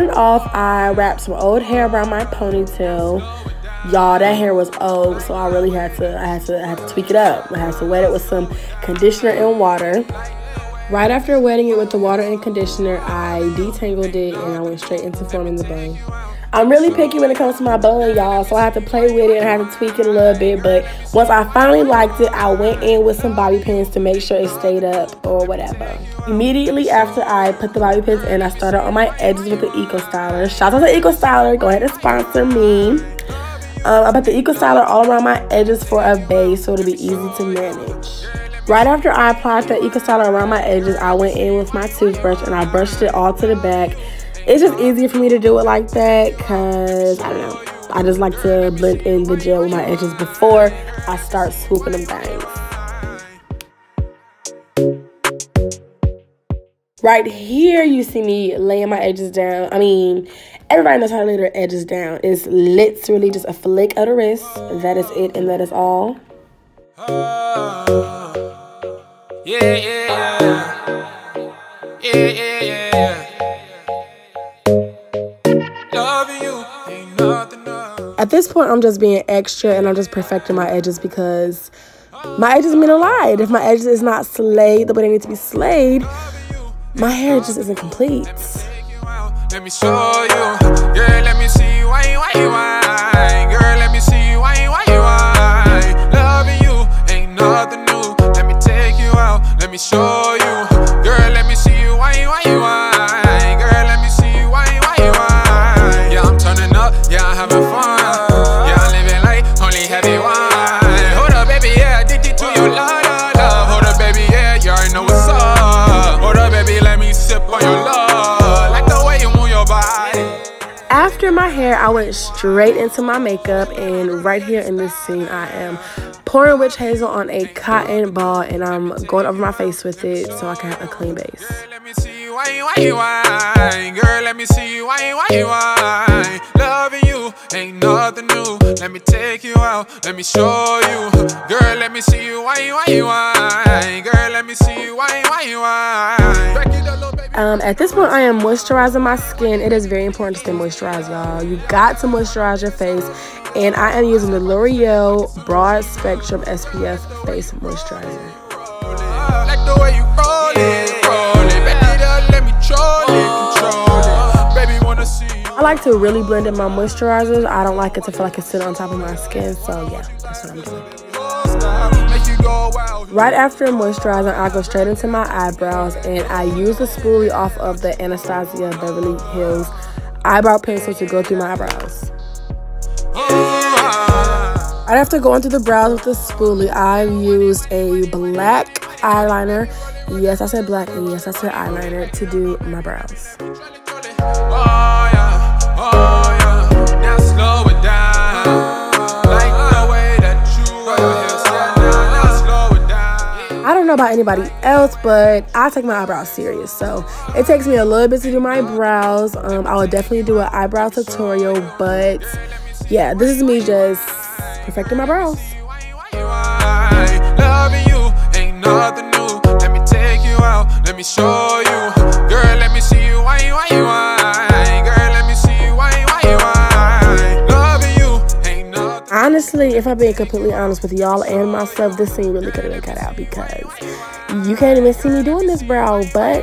starting off, I wrapped some old hair around my ponytail. Y'all, that hair was old, so I really had to tweak it up. I had to wet it with some conditioner and water. Right after wetting it with the water and conditioner, I detangled it and I went straight into forming the bun. I'm really picky when it comes to my bun, y'all, so I have to play with it and I have to tweak it a little bit. But once I finally liked it, I went in with some bobby pins to make sure it stayed up or whatever. Immediately after I put the bobby pins in, I started on my edges with the Eco Styler. Shout out to Eco Styler, go ahead and sponsor me. I put the Eco Styler all around my edges for a base so it'll be easy to manage. Right after I applied the Eco Styler around my edges, I went in with my toothbrush and I brushed it all to the back. It's just easier for me to do it like that because, I don't know, I just like to blend in the gel with my edges before I start swooping them things. Right here, you see me laying my edges down. I mean, everybody knows how to lay their edges down. It's literally just a flick of the wrist. That is it and that is all. At this point, I'm just being extra and I'm just perfecting my edges because my edges mean a lot. If my edges is not slayed the way they need to be slayed, my hair just isn't complete. Let me show you, girl, let me see why, girl, let me see why, loving you ain't nothing new. Let me take you out, let me show you, girl, let me see why, girl, let me see why, yeah, I'm turning up, yeah, I'm having fun. After my hair, I went straight into my makeup, and right here in this scene, I am pouring witch hazel on a cotton ball, and I'm going over my face with it so I can have a clean base. Let me see why, girl, let me see why, loving you ain't nothing new. Let me take you out, let me show you, girl, let me see why, girl, let me see why. At this point, I am moisturizing my skin. It is very important to stay moisturized, y'all. You got to moisturize your face, and I am using the L'Oreal Broad Spectrum SPF Face Moisturizer. Like the way you roll it, let me baby, wanna see. I like to really blend in my moisturizers. I don't like it to feel like it's sitting on top of my skin, so yeah, that's what I'm doing. Right after moisturizing, I go straight into my eyebrows, and I use the spoolie off of the Anastasia Beverly Hills eyebrow pencil to go through my eyebrows. Right after going through the brows with the spoolie, I used a black eyeliner. Yes, I said black, and yes, I said eyeliner to do my brows. Now slow it down. I don't know about anybody else, but I take my eyebrows serious, so it takes me a little bit to do my brows. I will definitely do an eyebrow tutorial, but yeah, this is me just perfecting my brows. Loving you ain't nothing new. Let me take you out, let me show you, girl, let me see you why, girl, let me see you why, loving you ain't nothing. Honestly, if I'm being completely honest with y'all and myself, this scene really could have been cut out because you can't even see me doing this brow, but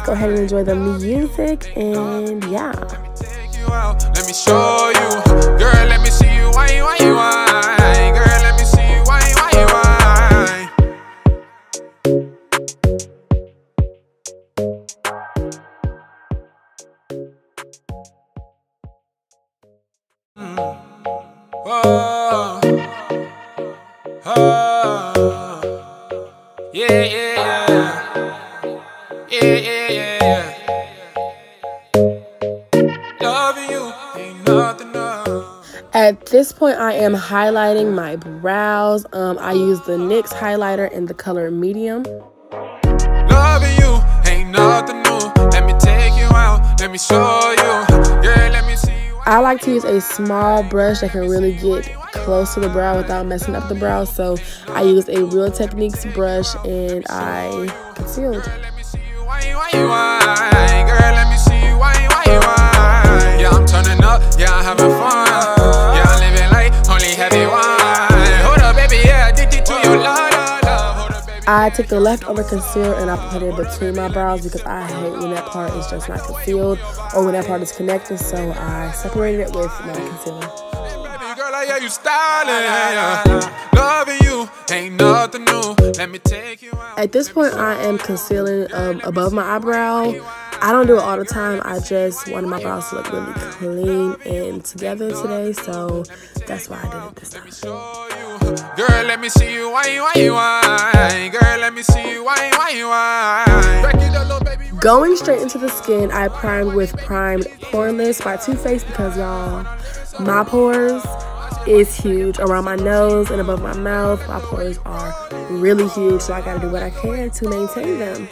go ahead and enjoy the music, and yeah. Take you out, let me show you, girl, let me see you why, girl, let me see you why. At this point, I am highlighting my brows. I use the NYX highlighter in the color medium. Loving you ain't nothing new. Let me take you out, let me show you. Yeah, let me see you. I like to use a small brush that can really get close to the brow without messing up the brow. So I use a Real Techniques brush and I concealed. Let me see you, girl, let me see you, I took the leftover concealer and I put it between my brows because I hate when that part is just not concealed or when that part is connected, so I separated it with my concealer. At this point, I am concealing above my eyebrow. I don't do it all the time. I just wanted my brows to look really clean and together today, so that's why I did it this time. Girl, let me see you wine. Girl, let me see you wine. Going straight into the skin, I primed with Primed Poreless by Too Faced because, y'all, my pores is huge around my nose and above my mouth. My pores are really huge, so I gotta do what I can to maintain them.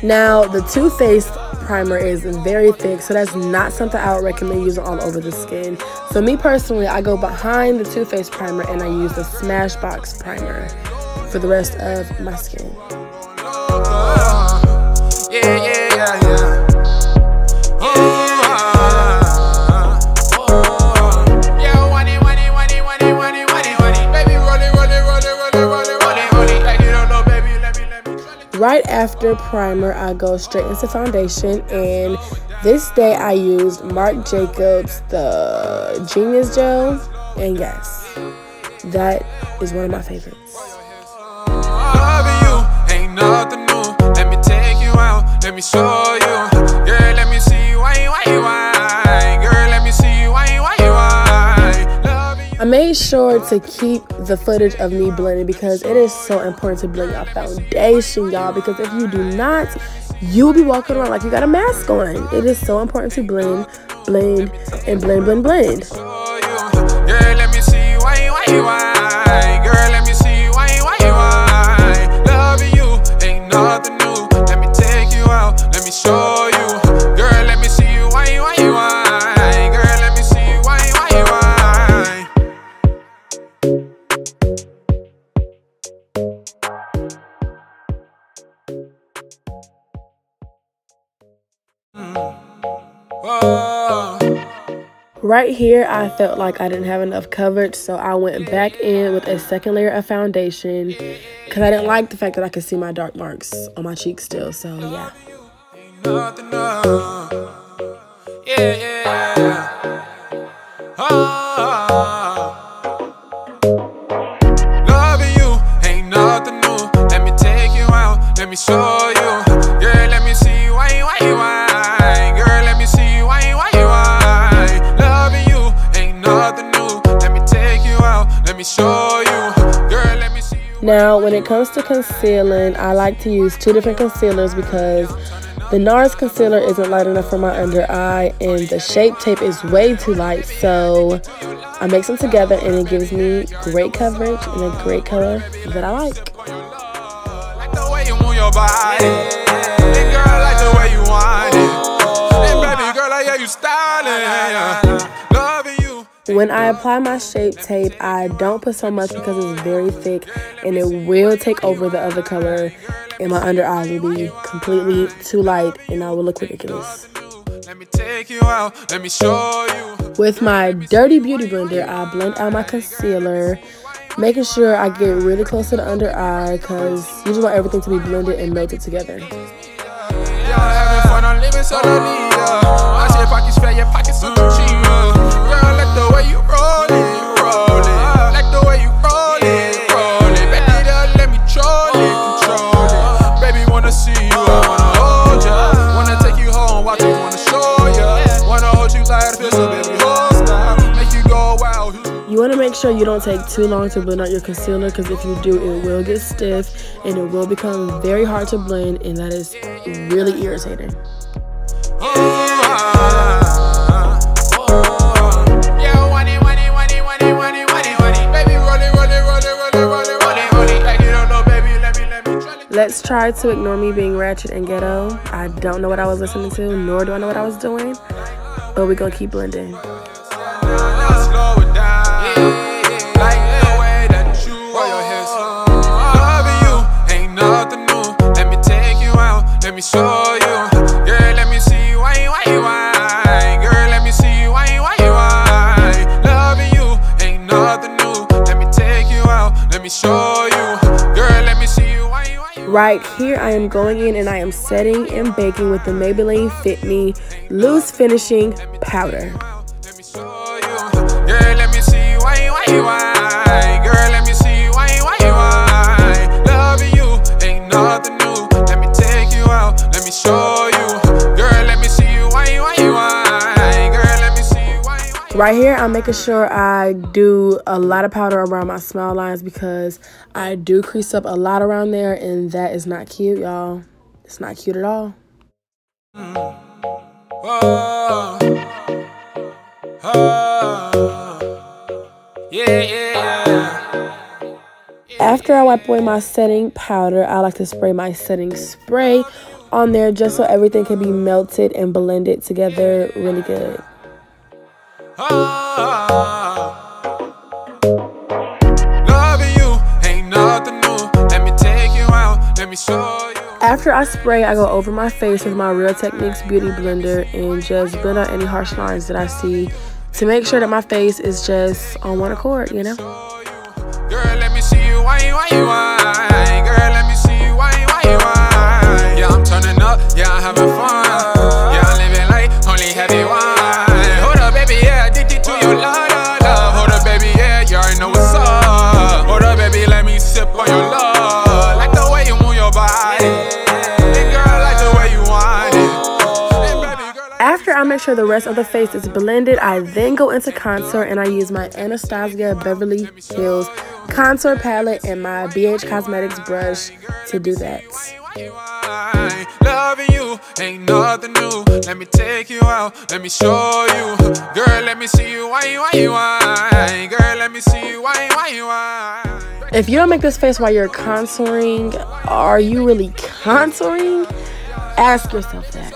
Now, the Too Faced primer is very thick, so that's not something I would recommend using all over the skin. So me personally, I go behind the Too Faced primer and I use the Smashbox primer for the rest of my skin. Right after primer, I go straight into foundation, and this day I used Marc Jacobs, the Genius Gel, and yes, that is one of my favorites. I made sure to keep the footage of me blending because it is so important to blend your foundation, y'all, because if you do not, you'll be walking around like you got a mask on. It is so important to blend, blend, and blend, blend, blend. Girl, let me see you wine. Girl, let me see you wine. Loving you ain't nothing new. Let me take you out. Let me show you. Girl, let me see you wine. Girl, let me see you wine. Right here, I felt like I didn't have enough coverage, so I went back in with a second layer of foundation because I didn't like the fact that I could see my dark marks on my cheeks still, so yeah. Loving you ain't nothing new. Let me take you out, let me show you. Girl, let me see you wine. Girl, let me see you wine. Loving you ain't nothing new. Let me take you out, let me show you. Girl, let me see you. Now, when it comes to concealing, I like to use two different concealers because the NARS concealer isn't light enough for my under eye, and the Shape Tape is way too light, so I mix them together and it gives me great coverage and a great color that I like. Like the way you move your body, and girl, like the way you want it, and baby girl, like yeah, you styling, loving you. When I apply my Shape Tape, I don't put so much because it's very thick and it will take over the other color, and my under eyes will be completely too light and I will look ridiculous. Let me take you out, let me show you. With my Dirty Beauty Blender, I blend out my concealer, making sure I get really close to the under eye because you just want everything to be blended and melted together. You want to make sure you don't take too long to blend out your concealer because if you do, it will get stiff and it will become very hard to blend, and that is really irritating. Let's try to ignore me being ratchet and ghetto. I don't know what I was listening to, nor do I know what I was doing, but we're gonna keep blending. Let me show you, girl, let me see you wine. Girl, let me see you wine. Loving you ain't nothing new. Let me take let me show you. Girl, let me see you. Right here, I am going in and I am setting and baking with the Maybelline Fit Me Loose Finishing Powder. Let me show you. Girl, let me see you. Why? Girl, let me see you. Why? Loving you ain't nothing new. Let me take you out. Let me show you. Girl, let me see you. Why? Girl, let me see you. Why? Right here, I'm making sure I do a lot of powder around my smile lines because I do crease up a lot around there, and that is not cute, y'all. It's not cute at all. After I wipe away my setting powder, I like to spray my setting spray on there just so everything can be melted and blended together really good. Loving you ain't nothing new. Let me take you out. Let me show you. After I spray, I go over my face with my Real Techniques Beauty Blender and just blend out any harsh lines that I see to make sure that my face is just on one accord, you know? Girl, let me see you. Why? Girl, let me see you. Why? Yeah, I'm turning up. Yeah, I'm having fun. Yeah, I'm living like only heavy wine. Hold up, baby, yeah, addicted to your love. Hold up, baby, yeah, you already know what's up. Hold up, baby, let me sip on your love. Like the way you move your body. And girl, like the way you want it. And baby, girl, After I make sure the rest of the face is blended, I then go into contour and I use my Anastasia Beverly Hills contour palette and my BH Cosmetics brush to do that. Loving you ain't nothing new. Let me take you out. Let me show you. Girl, let me see you. Why? Girl, let me see you. Why? If you don't make this face while you're contouring, are you really contouring? Ask yourself that.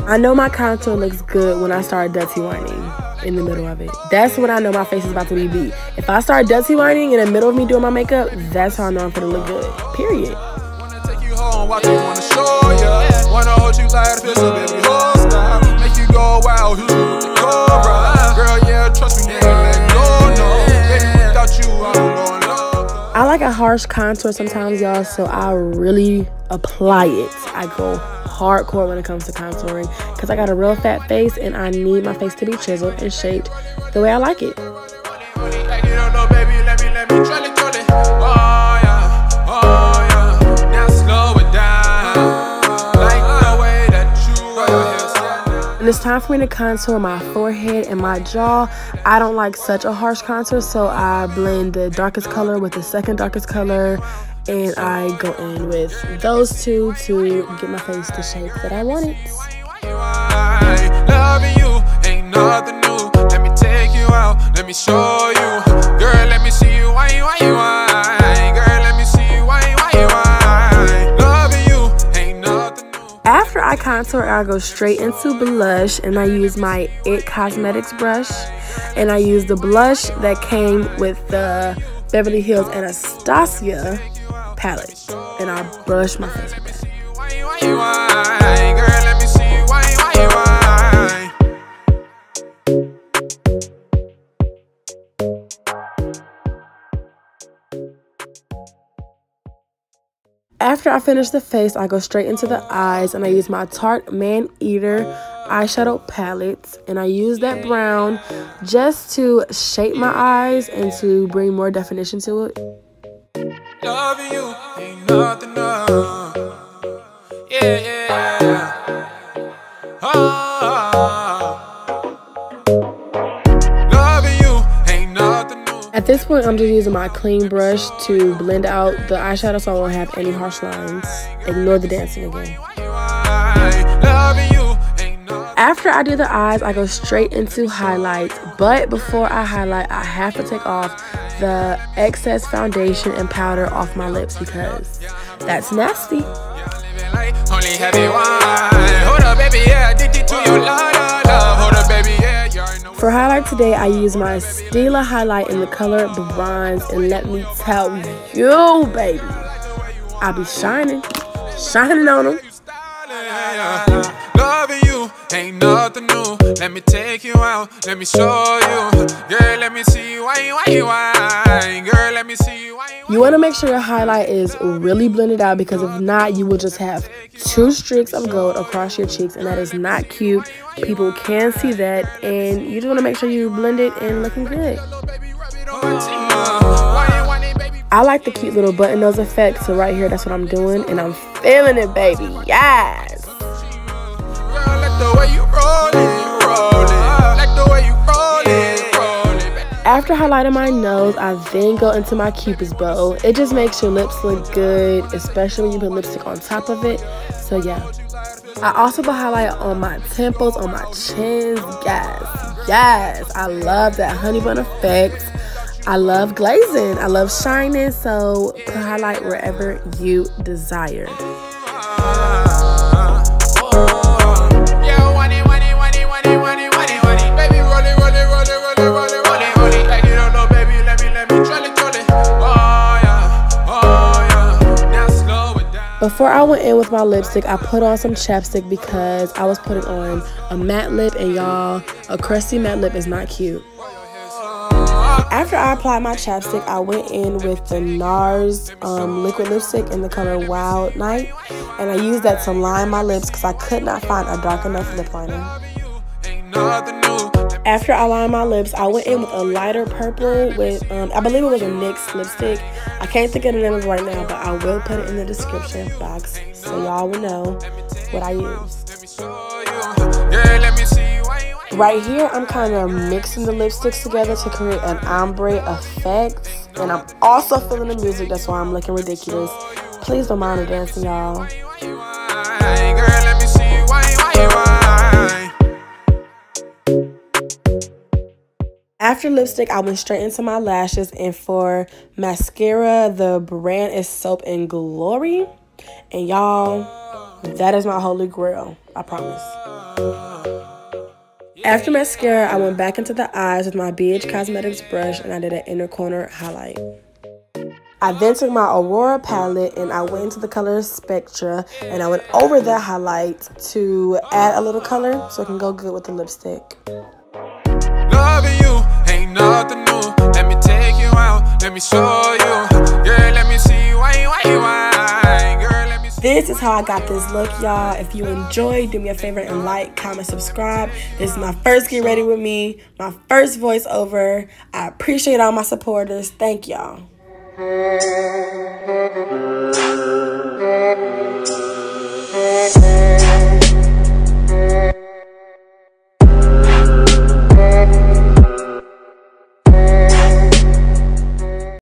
I know my contour looks good when I start dirty whining in the middle of it. That's when I know my face is about to be beat. If I start dirty whining in the middle of me doing my makeup, that's how I know I'm gonna look good. Period. Wanna take you home, watch you, wanna show ya. Wanna hold you like a pistol, baby, hold stop. Make you go wild, you the cobra. Girl, yeah, trust me, ain't gonna let go, no. Baby, without you, I'm going low. I like a harsh contour sometimes, y'all, so I really apply it. I go hardcore when it comes to contouring because I got a real fat face and I need my face to be chiseled and shaped the way I like it. When it's time for me to contour my forehead and my jaw, I don't like such a harsh contour, so I blend the darkest color with the second darkest color, and I go in with those two to get my face the shape that I want it. Loving you ain't nothing new. Let me take you out. Let me show you. Girl, let me see you. Why? Girl, let me see you. Why? Loving you ain't nothing new. After I contour, I go straight into blush, and I use my IT Cosmetics brush, and I use the blush that came with the Beverly Hills Anastasia palette, and I brush my face with that. Girl, let me see you. Why? After I finish the face, I go straight into the eyes, and I use my Tarte Man Eater eyeshadow palette, and I use that brown just to shape my eyes and to bring more definition to it. Loving you ain't nothing new. Yeah. Loving you ain't nothing new. At this point, I'm just using my clean brush to blend out the eyeshadow so I won't have any harsh lines. Ignore the dancing again. After I do the eyes, I go straight into highlights. But before I highlight, I have to take off the excess foundation and powder off my lips because that's nasty. For highlight today, I use my Stila highlight in the color Bronze, and let me tell you, baby, I be shining on them. Loving you ain't nothing new. Let me take you out. Let me show you. Girl, let me see you wine. Girl, let me see you wine. You want to make sure your highlight is really blended out, because if not, you will just have 2 streaks of gold across your cheeks, and that is not cute. People can see that, and you just want to make sure you blend it and looking good. I like the cute little button nose effect, so right here, that's what I'm doing, and I'm feeling it, baby. Yes! After highlighting my nose, I then go into my Cupid's bow. It just makes your lips look good, especially when you put lipstick on top of it. So yeah. I also put highlight on my temples, on my chins. Yes. I love that honey bun effect. I love glazing. I love shining. So put highlight wherever you desire. Before I went in with my lipstick, I put on some chapstick because I was putting on a matte lip, and y'all, a crusty matte lip is not cute. After I applied my chapstick, I went in with the NARS liquid lipstick in the color Wild Night, and I used that to line my lips because I could not find a dark enough lip liner. After I lined my lips, I went in with a lighter purple with, I believe it was a NYX lipstick. I can't think of the name of it right now, but I will put it in the description box so y'all will know what I used. Right here, I'm kind of mixing the lipsticks together to create an ombre effect. And I'm also feeling the music, that's why I'm looking ridiculous. Please don't mind the dancing, y'all. After lipstick, I went straight into my lashes, and for mascara, the brand is Soap and Glory. And y'all, that is my holy grail, I promise. After mascara, I went back into the eyes with my BH Cosmetics brush, and I did an inner corner highlight. I then took my Aurora palette and I went into the color Spectra, and I went over that highlight to add a little color so it can go good with the lipstick. Loving you ain't nothing new. Let me take you out, let me show you. Girl, let me see you wine. Girl, let me see. This is how I got this look, y'all. If you enjoyed, do me a favor and like, comment, subscribe. This is my first Get Ready With Me, my first voiceover. I appreciate all my supporters. Thank y'all.